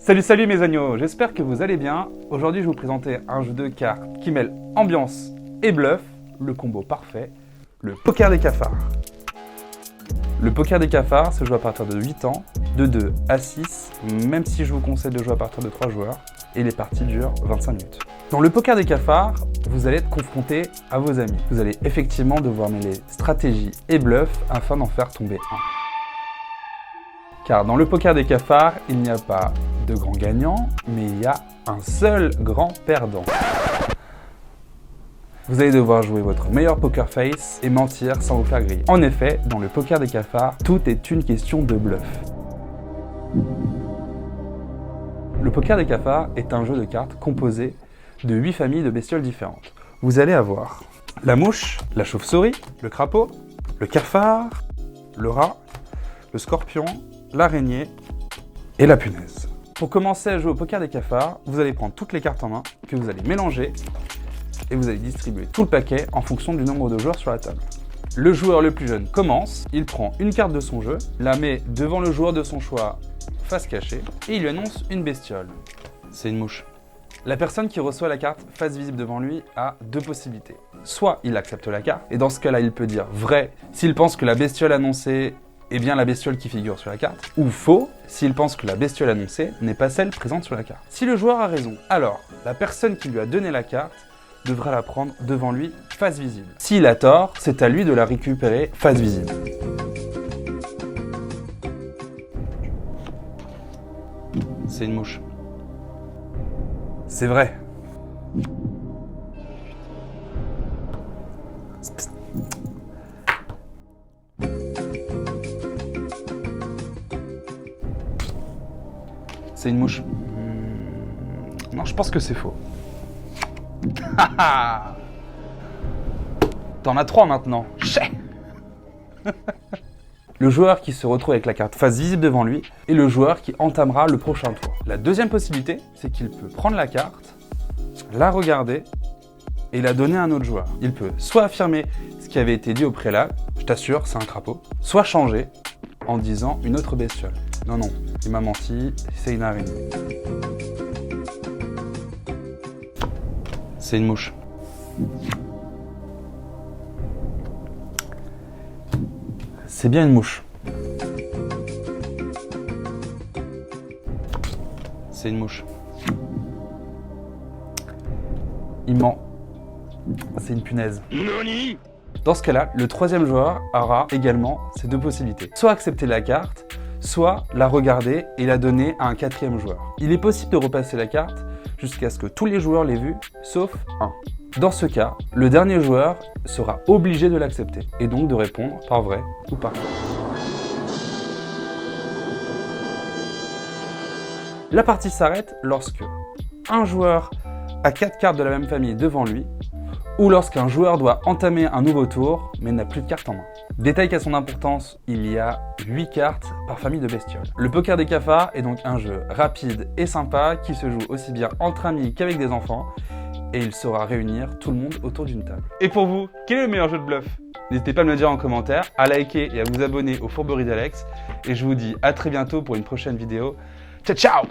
Salut mes agneaux, j'espère que vous allez bien. Aujourd'hui je vais vous présenter un jeu de cartes qui mêle ambiance et bluff, le combo parfait, le poker des cafards. Le poker des cafards se joue à partir de 8 ans, de 2 à 6, même si je vous conseille de jouer à partir de 3 joueurs, et les parties durent 25 minutes. Dans le poker des cafards, vous allez être confronté à vos amis. Vous allez effectivement devoir mêler stratégie et bluff afin d'en faire tomber un. Car dans le poker des cafards, il n'y a pas de grand gagnant, mais il y a un seul grand perdant. Vous allez devoir jouer votre meilleur poker face et mentir sans vous faire griller. En effet, dans le poker des cafards, tout est une question de bluff. Le poker des cafards est un jeu de cartes composé de 8 familles de bestioles différentes. Vous allez avoir la mouche, la chauve-souris, le crapaud, le cafard, le rat, le scorpion, l'araignée et la punaise. Pour commencer à jouer au poker des cafards, vous allez prendre toutes les cartes en main que vous allez mélanger et vous allez distribuer tout le paquet en fonction du nombre de joueurs sur la table. Le joueur le plus jeune commence, il prend une carte de son jeu, la met devant le joueur de son choix face cachée et il lui annonce une bestiole. C'est une mouche. La personne qui reçoit la carte face visible devant lui a deux possibilités. Soit il accepte la carte, et dans ce cas-là il peut dire vrai s'il pense que la bestiole annoncée est bien la bestiole qui figure sur la carte, ou faux s'il pense que la bestiole annoncée n'est pas celle présente sur la carte. Si le joueur a raison, alors la personne qui lui a donné la carte devra la prendre devant lui face visible. S'il a tort, c'est à lui de la récupérer face visible. C'est une mouche. C'est vrai. C'est une mouche. Non, je pense que c'est faux. T'en as 3 maintenant. Le joueur qui se retrouve avec la carte face visible devant lui est le joueur qui entamera le prochain tour. La deuxième possibilité, c'est qu'il peut prendre la carte, la regarder et la donner à un autre joueur. Il peut soit affirmer ce qui avait été dit au préalable, je t'assure, c'est un crapaud, soit changer en disant une autre bestiole. Non, il m'a menti, c'est une araignée. C'est une mouche. C'est bien une mouche. C'est une mouche. Il ment. C'est une punaise. Dans ce cas-là, le troisième joueur aura également ces deux possibilités. Soit accepter la carte, soit la regarder et la donner à un quatrième joueur. Il est possible de repasser la carte jusqu'à ce que tous les joueurs l'aient vue, sauf un. Dans ce cas, le dernier joueur sera obligé de l'accepter et donc de répondre par vrai ou par faux. La partie s'arrête lorsque un joueur a 4 cartes de la même famille devant lui ou lorsqu'un joueur doit entamer un nouveau tour mais n'a plus de cartes en main. Détail qui a son importance, il y a 8 cartes par famille de bestioles. Le poker des cafards est donc un jeu rapide et sympa qui se joue aussi bien entre amis qu'avec des enfants et il saura réunir tout le monde autour d'une table. Et pour vous, quel est le meilleur jeu de bluff? N'hésitez pas à me le dire en commentaire, à liker et à vous abonner aux Fourberies d'Alex et je vous dis à très bientôt pour une prochaine vidéo. Ciao ciao!